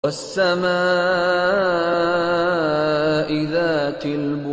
والسماء ذات البروج.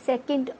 2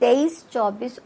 23, 24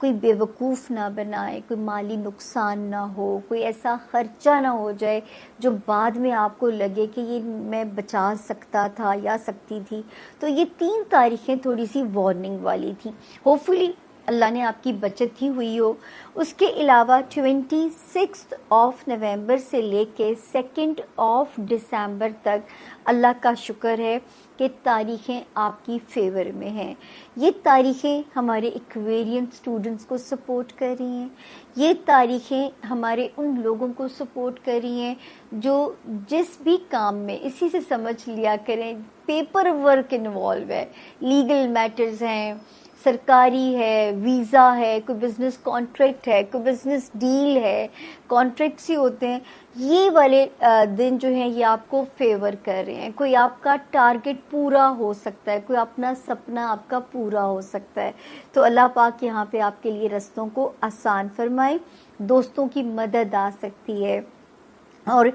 کوئی بیوقوف نہ بنائے، کوئی مالی نقصان نہ ہو، کوئی ایسا خرچہ نہ ہو جائے جو بعد میں آپ کو لگے کہ یہ میں بچا سکتا تھا یا سکتی تھی. تو یہ 3 تاریخیں تھوڑی سی وارننگ والی تھیں. ہوپ فلی اللہ نے آپ کی بچت ہی ہوئی ہو. اس کے علاوہ 26 نومبر سے لے کے 2 دسمبر تک اللہ کا شکر ہے کہ تاریخیں آپ کی فیور میں ہیں. یہ تاریخیں ہمارے ایکویرین اسٹوڈنٹس کو سپورٹ کر رہی ہیں. یہ تاریخیں ہمارے ان لوگوں کو سپورٹ کر رہی ہیں جو جس بھی کام میں، اسی سے سمجھ لیا کریں، پیپر ورک انوالو ہے، لیگل میٹرز ہیں، سرکاری ہے، ویزا ہے، کوئی بزنس کانٹریکٹ ہے، کوئی بزنس ڈیل ہے، کانٹریکٹس ہی ہوتے ہیں. یہ والے دن جو ہیں یہ آپ کو فیور کر رہے ہیں. کوئی آپ کا ٹارگٹ پورا ہو سکتا ہے، کوئی اپنا سپنا آپ کا پورا ہو سکتا ہے. تو اللہ پاک یہاں پہ آپ کے لیے رستوں کو آسان فرمائے. دوستوں کی مدد آ سکتی ہے. اور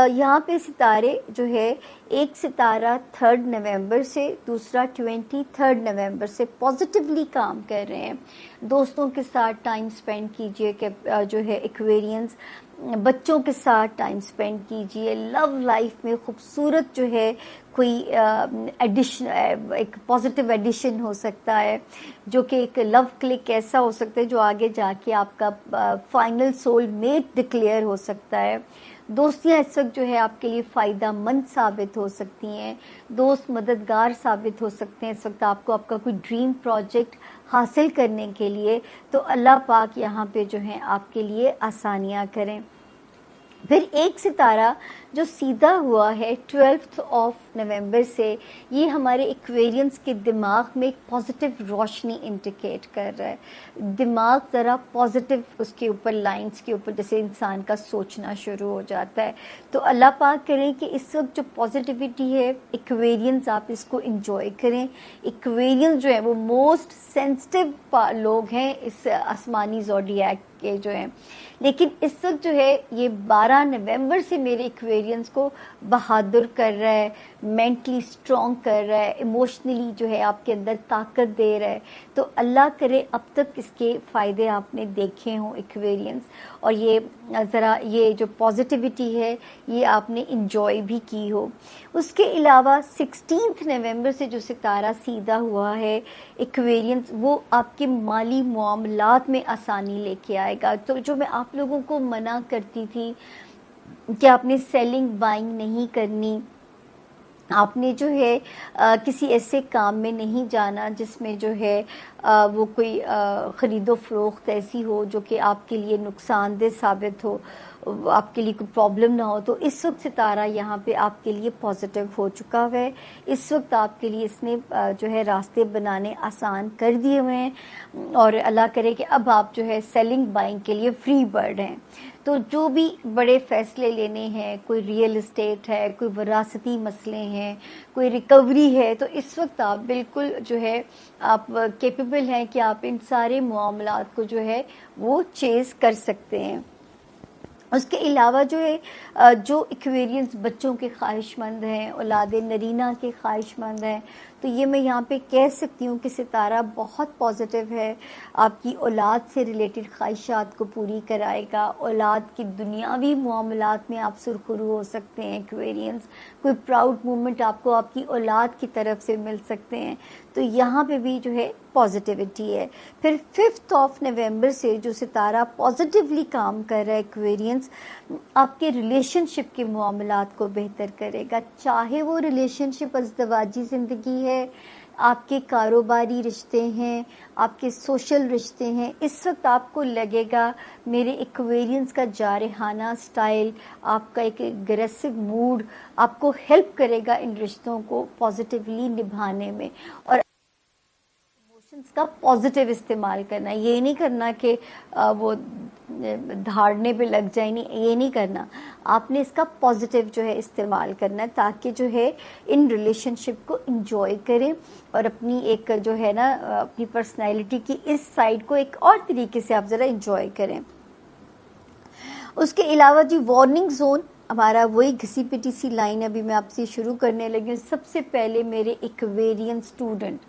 یہاں پہ ستارے جو ہے، ایک ستارہ 3 نومبر سے، دوسرا 23 نومبر سے پازیٹیولی کام کر رہے ہیں. دوستوں کے ساتھ ٹائم سپینڈ کیجئے کہ جو ہے ایکویرینس، بچوں کے ساتھ ٹائم سپینڈ کیجئے. لو لائف میں خوبصورت جو ہے کوئی ایڈیشن، ایک پازیٹیو ایڈیشن ہو سکتا ہے جو کہ ایک لو کلک ایسا ہو سکتا ہے جو آگے جا کے آپ کا فائنل سول میٹ ڈکلیئر ہو سکتا ہے. دوستیاں اس وقت جو ہے آپ کے لیے فائدہ مند ثابت ہو سکتی ہیں. دوست مددگار ثابت ہو سکتے ہیں اس وقت آپ کو، آپ کا کوئی ڈریم پروجیکٹ حاصل کرنے کے لیے. تو اللہ پاک یہاں پہ جو ہے آپ کے لیے آسانیاں کریں. پھر ایک ستارہ جو سیدھا ہوا ہے 12 نومبر سے، یہ ہمارے ایکویرینس کے دماغ میں ایک پازیٹیو روشنی انڈیکیٹ کر رہا ہے. دماغ ذرا پازیٹیو اس کے اوپر لائنز کے اوپر جیسے انسان کا سوچنا شروع ہو جاتا ہے. تو اللہ پاک کریں کہ اس وقت جو پازیٹیوٹی ہے ایکویرینس، آپ اس کو انجوائے کریں. ایکویرینس جو ہے وہ موسٹ سینسٹیو لوگ ہیں اس آسمانی زوڈیاک کے جو ہیں. لیکن اس وقت جو ہے یہ 12 نومبر سے میرے ایکویرینس کو بہادر کر رہا ہے، مینٹلی اسٹرانگ کر رہا ہے، ایموشنلی جو ہے آپ کے اندر طاقت دے رہا ہے. تو اللہ کرے اب تک اس کے فائدے آپ نے دیکھے ہوں ایکویرینس، اور یہ ذرا یہ جو پازیٹیوٹی ہے یہ آپ نے انجوائے بھی کی ہو. اس کے علاوہ 16 نومبر سے جو ستارہ سیدھا ہوا ہے ایکویرینس، وہ آپ کے مالی معاملات میں آسانی لے کے آئے گا. تو جو میں آپ لوگوں کو منع کرتی تھی کہ آپ نے سیلنگ بائنگ نہیں کرنی، آپ نے جو ہے کسی ایسے کام میں نہیں جانا جس میں جو ہے وہ کوئی خرید و فروخت ایسی ہو جو کہ آپ کے لیے نقصان دہ ثابت ہو، آپ کے لیے کوئی پرابلم نہ ہو. تو اس وقت ستارہ یہاں پہ آپ کے لیے پازیٹیو ہو چکا ہے. اس وقت آپ کے لیے اس نے جو ہے راستے بنانے آسان کر دیے ہوئے ہیں، اور اللہ کرے کہ اب آپ جو ہے سیلنگ بائنگ کے لیے فری برڈ ہیں. تو جو بھی بڑے فیصلے لینے ہیں، کوئی ریئل اسٹیٹ ہے، کوئی وراثتی مسئلے ہیں، کوئی ریکوری ہے، تو اس وقت آپ بالکل جو ہے آپ کیپیبل ہیں کہ آپ ان سارے معاملات کو جو ہے وہ چیز کر سکتے ہیں. اس کے علاوہ جو ہے جو ایکویرینس بچوں کے خواہش مند ہیں، اولاد نرینہ کے خواہش مند ہیں، تو یہ میں یہاں پہ کہہ سکتی ہوں کہ ستارہ بہت پازیٹیو ہے. آپ کی اولاد سے ریلیٹڈ خواہشات کو پوری کرائے گا. اولاد کی دنیاوی معاملات میں آپ سرخرو ہو سکتے ہیں ایکویرینس. کوئی پراؤڈ مومنٹ آپ کو آپ کی اولاد کی طرف سے مل سکتے ہیں. تو یہاں پہ بھی جو ہے پازیٹیوٹی ہے. پھر 5 نومبر سے جو ستارہ پازیٹیولی کام کر رہا ہے ایکویرینس، آپ کے ریلیشن شپ کے معاملات کو بہتر کرے گا. چاہے وہ ریلیشن شپ ازدواجی زندگی ہے، آپ کے کاروباری رشتے ہیں، آپ کے سوشل رشتے ہیں، اس وقت آپ کو لگے گا میرے ایکویرینس کا جارحانہ سٹائل، آپ کا ایک اگریسو موڈ آپ کو ہیلپ کرے گا ان رشتوں کو پازیٹیولی نبھانے میں. اور ایموشنس کا پازیٹیو استعمال کرنا، یہ نہیں کرنا کہ وہ دھاڑنے پہ لگ جائیں، نہیں، یہ نہیں کرنا. آپ نے اس کا پازیٹیو جو ہے استعمال کرنا ہے تاکہ جو ہے ان ریلیشن شپ کو انجوائے کریں اور اپنی ایک جو ہے نا اپنی پرسنالٹی کی اس سائڈ کو ایک اور طریقے سے آپ ذرا انجوائے کریں. اس کے علاوہ جی وارننگ زون ہمارا وہی گھسی پٹی سی لائن ابھی میں آپ سے شروع کرنے لگی ہوں. سب سے پہلے میرے ایکویرین اسٹوڈنٹ،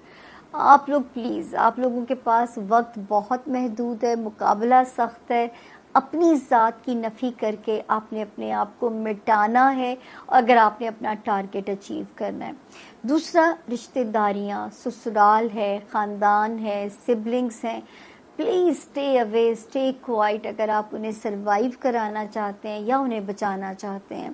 آپ لوگ پلیز، آپ لوگوں کے پاس وقت بہت محدود ہے، مقابلہ سخت ہے، اپنی ذات کی نفی کر کے آپ نے اپنے آپ کو مٹانا ہے اگر آپ نے اپنا ٹارگٹ اچیو کرنا ہے۔ دوسرا، رشتہ داریاں، سسرال ہے، خاندان ہے، سبلنگس ہیں، please stay away, stay quite اگر آپ انہیں سروائیو کرانا چاہتے ہیں یا انہیں بچانا چاہتے ہیں۔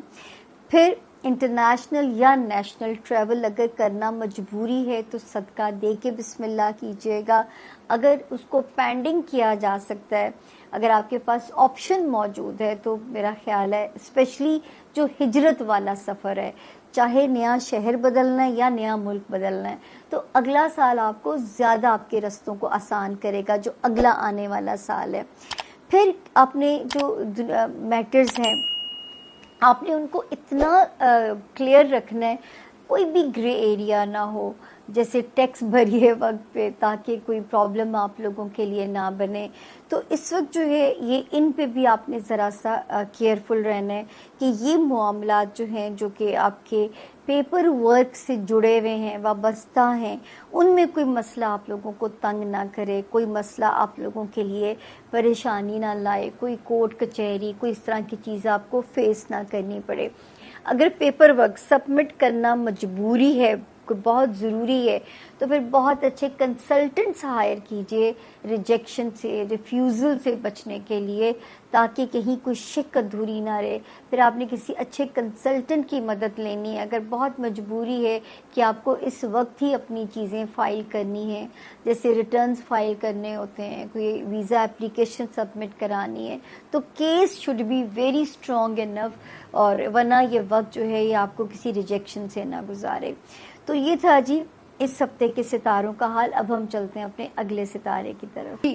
پھر انٹرنیشنل یا نیشنل ٹریول اگر کرنا مجبوری ہے تو صدقہ دے کے بسم اللہ کیجیے گا، اگر اس کو پینڈنگ کیا جا سکتا ہے، اگر آپ کے پاس آپشن موجود ہے تو میرا خیال ہے اسپیشلی جو ہجرت والا سفر ہے، چاہے نیا شہر بدلنا ہے یا نیا ملک بدلنا ہے، تو اگلا سال آپ کو زیادہ آپ کے رستوں کو آسان کرے گا، جو اگلا آنے والا سال ہے۔ پھر آپ نے جو میٹرز ہیں آپ نے ان کو اتنا کلیئر رکھنا ہے، کوئی بھی گرے ایریا نہ ہو، جیسے ٹیکس بھریے وقت پہ تاکہ کوئی پرابلم آپ لوگوں کے لیے نہ بنے۔ تو اس وقت جو ہے یہ ان پہ بھی آپ نے ذرا سا کیئرفل رہنا ہے کہ یہ معاملات جو ہیں جو کہ آپ کے پیپر ورک سے جڑے ہوئے ہیں، وابستہ ہیں، ان میں کوئی مسئلہ آپ لوگوں کو تنگ نہ کرے، کوئی مسئلہ آپ لوگوں کے لیے پریشانی نہ لائے، کوئی کورٹ کچہری، کوئی اس طرح کی چیز آپ کو فیس نہ کرنی پڑے۔ اگر پیپر ورک سبمٹ کرنا مجبوری ہے، بہت ضروری ہے، تو پھر بہت اچھے کنسلٹنٹس ہائر کیجئے ریجیکشن سے، ریفیوزل سے بچنے کے لیے، تاکہ کہیں کوئی شک ادھوری نہ رہے۔ پھر آپ نے کسی اچھے کنسلٹنٹ کی مدد لینی ہے، اگر بہت مجبوری ہے کہ آپ کو اس وقت ہی اپنی چیزیں فائل کرنی ہیں، جیسے ریٹرنز فائل کرنے ہوتے ہیں، کوئی ویزا اپلیکیشن سبمٹ کرانی ہے، تو case should be very strong enough, اور ورنہ یہ وقت جو ہے یہ آپ کو کسی ریجیکشن سے نہ گزارے۔ تو یہ تھا جی اس ہفتے کے ستاروں کا حال۔ اب ہم چلتے ہیں اپنے اگلے ستارے کی طرف۔